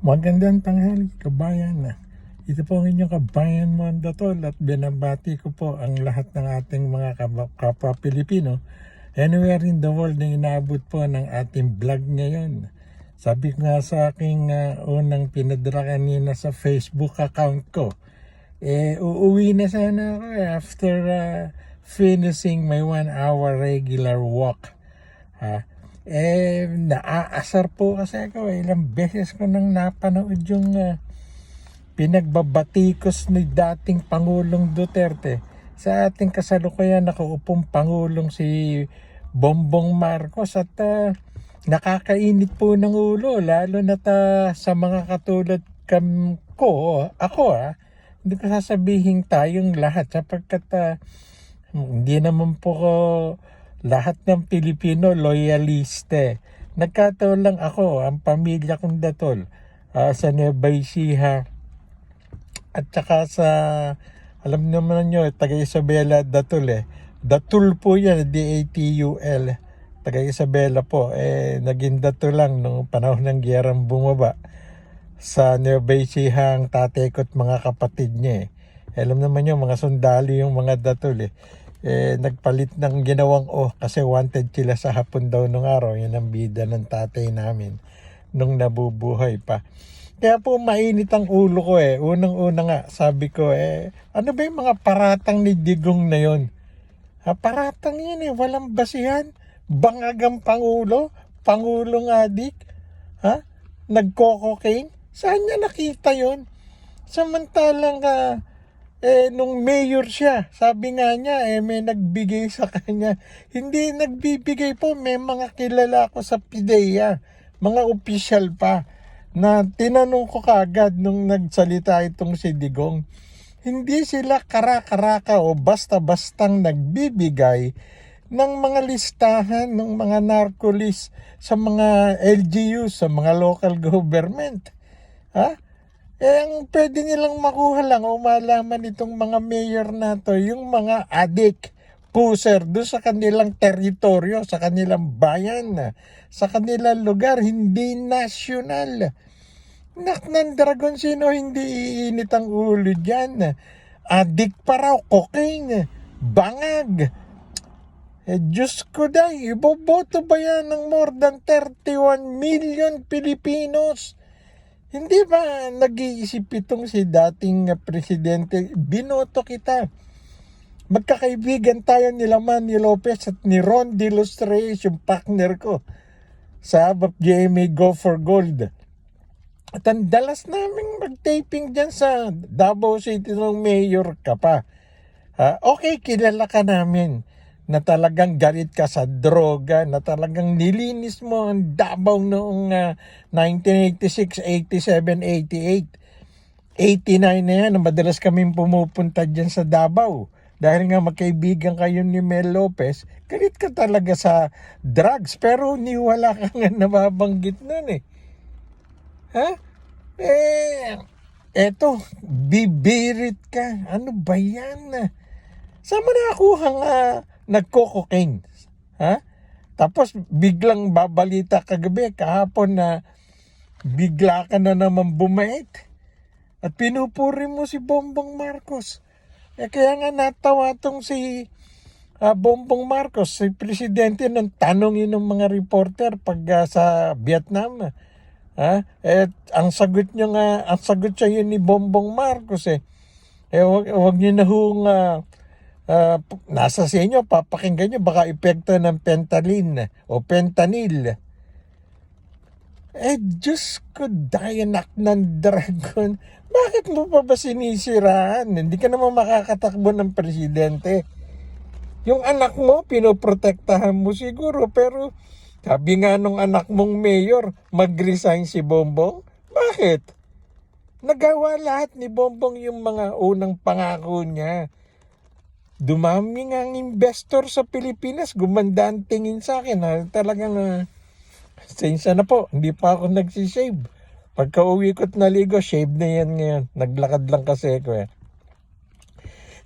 Magandang tanghali, kabayan. Ito po ang inyong kabayan Mondatol at binabati ko po ang lahat ng ating mga kapwa Pilipino anywhere in the world na inaabot po ng ating vlog ngayon. Sabi ko nga sa aking unang pinadala kanina sa Facebook account ko, uuwi na sana ako after finishing my 1 hour regular walk. Naaasar po kasi ako. Ilang beses ko nang napanood yung pinagbabatikos ni dating Pangulong Duterte sa ating kasalukuyan nakaupong Pangulong si Bongbong Marcos at nakakainit po ng ulo lalo na sa mga katulad ako hindi ko sasabihin tayong lahat sapagkat hindi naman po ko lahat ng Pilipino loyaliste. Nagkataon lang ako, ang pamilya kong Datol, sa Nueva Ecija at saka sa, alam naman nyo, taga Isabela Datol Datul po yan, D-A-T-U-L. Taga Isabela po. Naging Datol lang nung panahon ng giyerang bumaba. Sa Nueva Ecija ang tatay ko at mga kapatid niya Alam naman nyo, mga sundalo yung mga Datol nagpalit ng ginawang kasi wanted sila sa hapon daw nung araw. Yan ang bida ng tatay namin nung nabubuhay pa. Kaya po mainit ang ulo ko Unang-una nga, sabi ko ano ba yung mga paratang ni Digong na yon? Paratang yun walang basihan. Bangagang Pangulo, Pangulong adik, nagko-cocaine. Saan niya nakita yon? Samantalang nung mayor siya, sabi nga niya, may nagbigay sa kanya. Hindi nagbibigay po, may mga kilala ko sa PIDEA, mga opisyal pa, na tinanong ko kagad nung nagsalita itong si Digong. Hindi sila kara-karaka o basta-bastang nagbibigay ng mga listahan ng mga narco-list sa mga LGU, sa mga local government. Ang pwede nilang makuha lang o malaman itong mga mayor na to, yung mga adik, puser doon sa kanilang teritoryo, sa kanilang bayan, sa kanilang lugar, hindi nasyonal. Nak ng dragon, sino hindi iinit ang ulo dyan? Adik pa raw, cocaine, bangag. Diyos ko day, iboboto ba yan ng more than 31 million Pilipinos? Hindi ba nag-iisip itong si dating presidente, binoto kita. Magkakaibigan tayo nila Manny Lopez at ni Ron De Los Reyes, yung partner ko sa ABAP GMA Go for Gold. At ang dalas namin mag-taping dyan sa Davao City nung mayor ka pa. Okay, kilala ka namin na talagang galit ka sa droga, na talagang nilinis mo ang Davao noong 1986, 87, 88, 89 na yan. Madalas kaming pumupunta dyan sa Davao. Dahil nga magkaibigan kayo ni Mel Lopez, galit ka talaga sa drugs. Pero wala ka nga nababanggit nun Eto, bibirit ka. Ano ba yan? Saan mo nakakuha nga nagko-cocaine? Tapos biglang babalita kagabi, kahapon na bigla ka na naman bumait. At pinupuri mo si Bongbong Marcos. Kaya nga natawa tong si Bongbong Marcos, si presidente, nang tanongin ng mga reporter pag sa Vietnam. Ang sagot siya yun ni Bongbong Marcos wag niyo na hong nasa sa inyo, papakinggan nyo, baka epekto ng fentanyl. Diyos ko, dayanak ng dragon. Bakit mo pa ba sinisiraan? Hindi ka naman makakatakbo ng presidente. Yung anak mo, pinoprotektahan mo siguro, pero sabi nga nung anak mong mayor, mag-resign si Bongbong. Bakit? Nagawa lahat ni Bongbong yung mga unang pangako niya. Dumami nga ang investor sa Pilipinas, gumanda ang tingin sa akin. Talagang sensya na po, hindi pa ako nagsishave. Pagka uwi ko't naligo, shave na yan ngayon. Naglakad lang kasi ako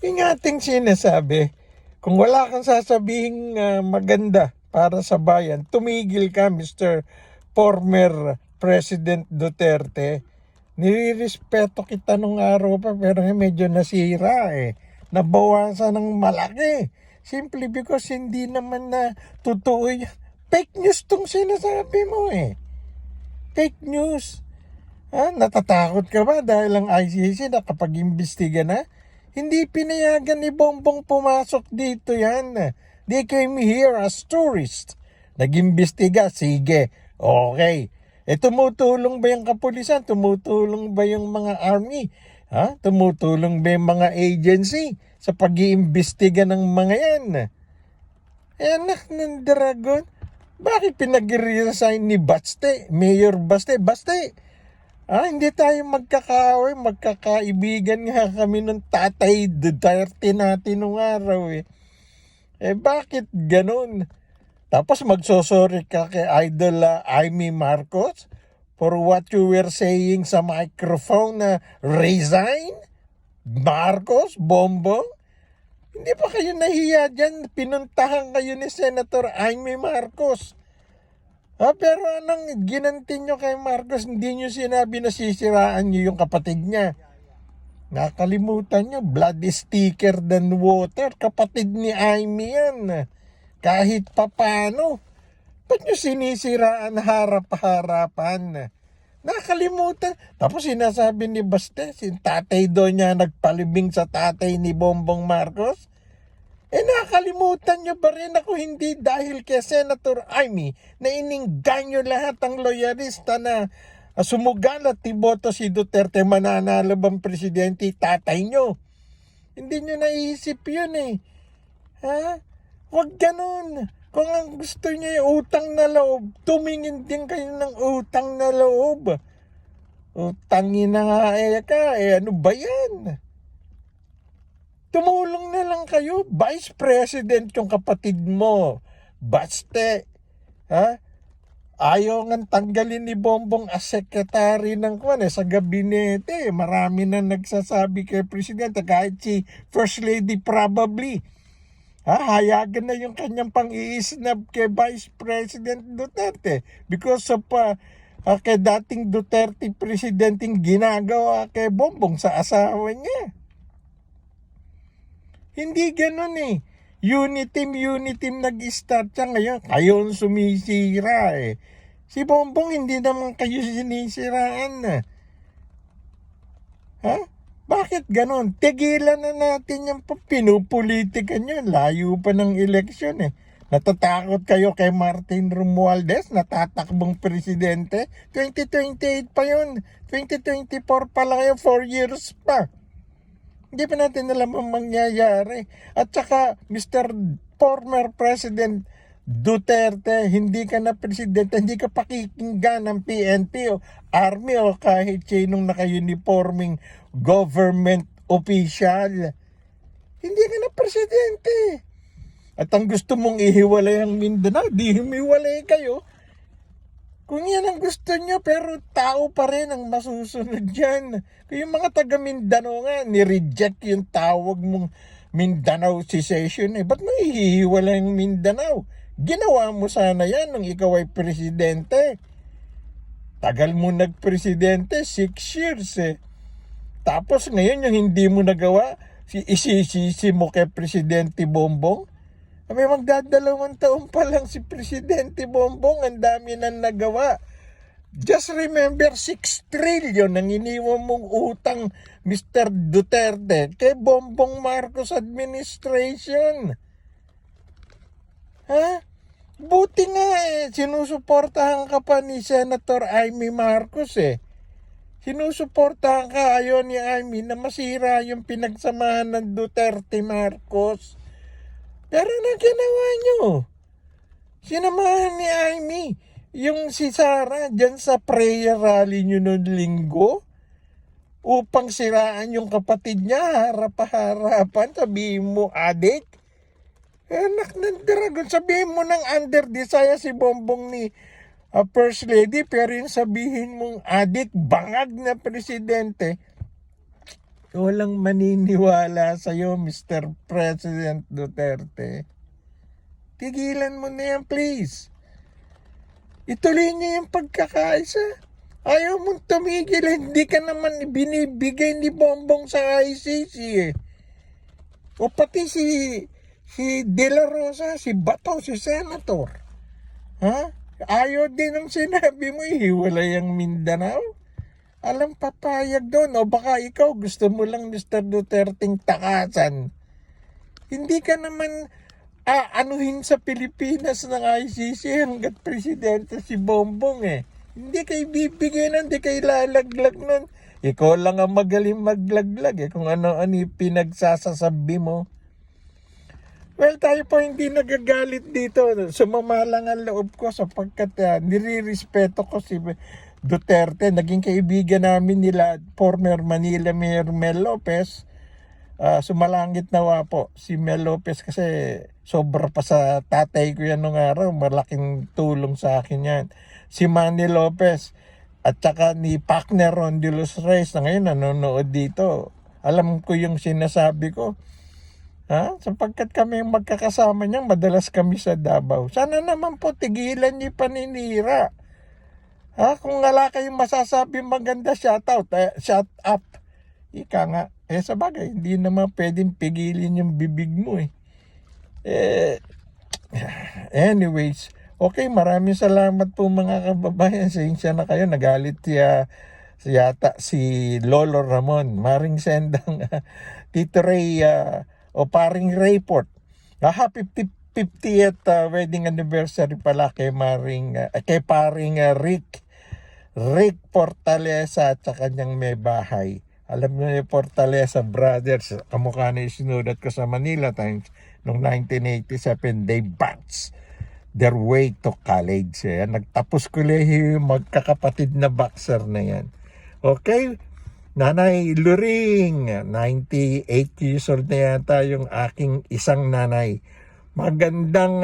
Yung ating sinasabi, kung wala kang sasabihin maganda para sa bayan, tumigil ka, Mr. Former President Duterte. Nirirespeto kita nung araw pa, pero medyo nasira eh. Nabawasan ng malaki. Simply because hindi naman na totoo yan. Fake news tong sinasabi mo eh. Fake news. Natatakot ka ba dahil ang ICC nakapag-imbestiga na? Hindi pinayagan ni Bongbong pumasok dito yan. They came here as tourists. Nag-imbestiga, sige, okay. Tumutulong ba yung kapulisan? Tumutulong ba yung mga army? Tumutulong ba yung mga agency sa pag-iimbestiga ng mga yan? Anak ng dragon. Bakit pinag-resign ni Baste? Mayor Baste? Baste, hindi tayo magkakaaway, magkakaibigan nga kami ng tatay Duterte natin nung araw eh. Bakit ganun? Tapos magsosorry ka kay Idol Amy Marcos for what you were saying sa microphone na resign? Marcos? Bongbong? Hindi pa kayo nahiya dyan? Pinuntahan kayo ni Senator Amy Marcos. Pero anong ginanti nyo kay Marcos? Hindi nyo sinabi na sisiraan nyo yung kapatid niya. Nakalimutan nyo, blood is thicker than water. Kapatid ni Amy yan. Kahit papano. Ba't nyo sinisiraan harap-harapan? Nakalimutan. Tapos sinasabi ni Baste, si tatay doon niya nagpalibing sa tatay ni Bongbong Marcos. Nakalimutan nyo ba rin ako hindi dahil kay Senator Amy na iningganyo lahat ang loyalista na sumugal at tiboto si Duterte mananalo bang presidente tatay nyo? Hindi nyo naisip yun eh. Huwag ganun. Kung ang gusto nyo yung utang na loob, tumingin din kayo ng utang na loob. Utangin na nga ka, ano ba yan? Tumulong na lang kayo. Vice President yung kapatid mo. Baste. Ayaw nga tanggalin ni Bongbong as secretary ng sa gabinete. Marami na nagsasabi kay Presidente, kahit si First Lady probably. Hayagan na yung kanyang pang-i-snap kay Vice President Duterte because of kay dating Duterte Presidenting ginagawa kay Bongbong sa asawa niya. Hindi ganun eh. Uniteam nag-start siya ngayon. Kayo sumisira eh. Si Bongbong hindi naman kayo sinisiraan. Bakit ganun? Tigilan na natin yung pinupolitika nyo. Layo pa ng eleksyon eh. Natatakot kayo kay Martin Romualdez, natatakbong presidente. 2028 pa yun. 2024 pa lang yun, 4 years pa. Hindi pa natin alam ang mangyayari. At saka, Mr. Former President Duterte, hindi ka na presidente, hindi ka pakikinggan ng PNP o Army o kahit sinong naka-uniforming government official. Hindi ka na presidente. At ang gusto mong ihiwalay ang Mindanao, di humiwalay kayo. Kung yan ang gusto nyo, pero tao pa rin ang masusunod dyan. Kung yung mga taga Mindanao nga, ni-reject yung tawag mong Mindanao secession eh. Ba't mo ihihiwalay ang Mindanao? Ginawa mo sana yan nung ikaw ay presidente. Tagal mo nagpresidente, 6 years eh. Tapos ngayon yung hindi mo nagawa, isisisi mo kay Presidente Bongbong. May magdadalawang taon pa lang si Presidente Bongbong, ang dami na nagawa. Just remember, 6 trillion ang iniwan mong utang, Mr. Duterte, kay Bongbong Marcos administration. Buti nga sinusuportahan ka pa ni Senator Amy Marcos eh. Sinusuportahan ka, ayaw ni Amy na masira yung pinagsamahan ng Duterte Marcos. Pero na ginawa nyo? Sinamahan ni Amy yung si Sara dyan sa prayer rally nyo noong linggo upang siraan yung kapatid niya harap-harapan. Sabihin mo, adik? Anak ng dragon, sabihin mo ng under desire si Bongbong ni First Lady, pero yung sabihin mong adik, bangag na presidente, walang maniniwala sa'yo, Mr. President Duterte. Tigilan mo na yan, please. Ituloy niyo yung pagkakaisa. Ayaw mong tumigil, hindi ka naman binibigay ni Bongbong sa ICC eh. O pati si De La Rosa, si Bato, si Senator. Ha? Ayaw din ang sinabi mo, hiwalay ang Mindanao. Alam papayag doon. O baka ikaw gusto mo lang Mr. Duterteng takasan. Hindi ka naman anuhin sa Pilipinas ng ICC hanggat presidente si Bongbong eh. Hindi kayo bibigyan nun, hindi kayo lalaglag nun. Ikaw lang ang magaling maglaglag eh, kung ano-ano yung pinagsasasabi mo. Well, tayo po hindi nagagalit dito. Sumama lang ang loob ko sapagkat nirirespeto ko si Duterte. Naging kaibigan namin nila former Manila Mayor Mel Lopez. Sumalangit nawa po si Mel Lopez kasi sobra pa sa tatay ko yan nung araw. Malaking tulong sa akin yan. Si Manny Lopez at saka ni Pacner Rondelos Reyes na ngayon nanonood dito. Alam ko yung sinasabi ko. Sapagkat kami magkakasama niya, madalas kami sa Davao. Sana naman po tigilan niyo paninira. Kung wala kayong masasabi maganda, shout up. Ika nga. Sa bagay, hindi naman pwedeng pigilin yung bibig mo eh. Anyways, okay, maraming salamat po mga kababayan. Sensya na kayo, nagalit yata si Lolo Ramon. Maring sendang Tito Ray o paring Rayport. Happy 50th wedding anniversary pala kay paring Rick Fortaleza at sa kanyang may bahay. Alam niyo yung Fortaleza Brothers, kamukha na yung sinulat ko sa Manila Times noong 1987, they bats their way to college. Nagtapos kolehiyo yung magkakapatid na boxer na yan. Okay? Nanay Luring, 98 years old na yata yung aking isang nanay. Magandang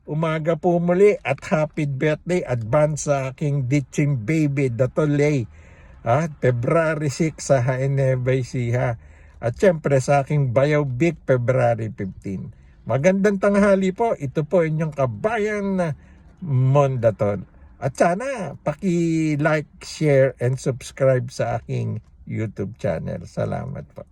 umaga po muli at happy birthday advance sa aking ditching baby, Datolay. February 6 sa Hainebay Siha. At syempre sa aking Bayaw Big, February 15. Magandang tanghali po. Ito po inyong kabayan na Mondaton. At sana paki-like, share, and subscribe sa aking YouTube channel. Salamat po.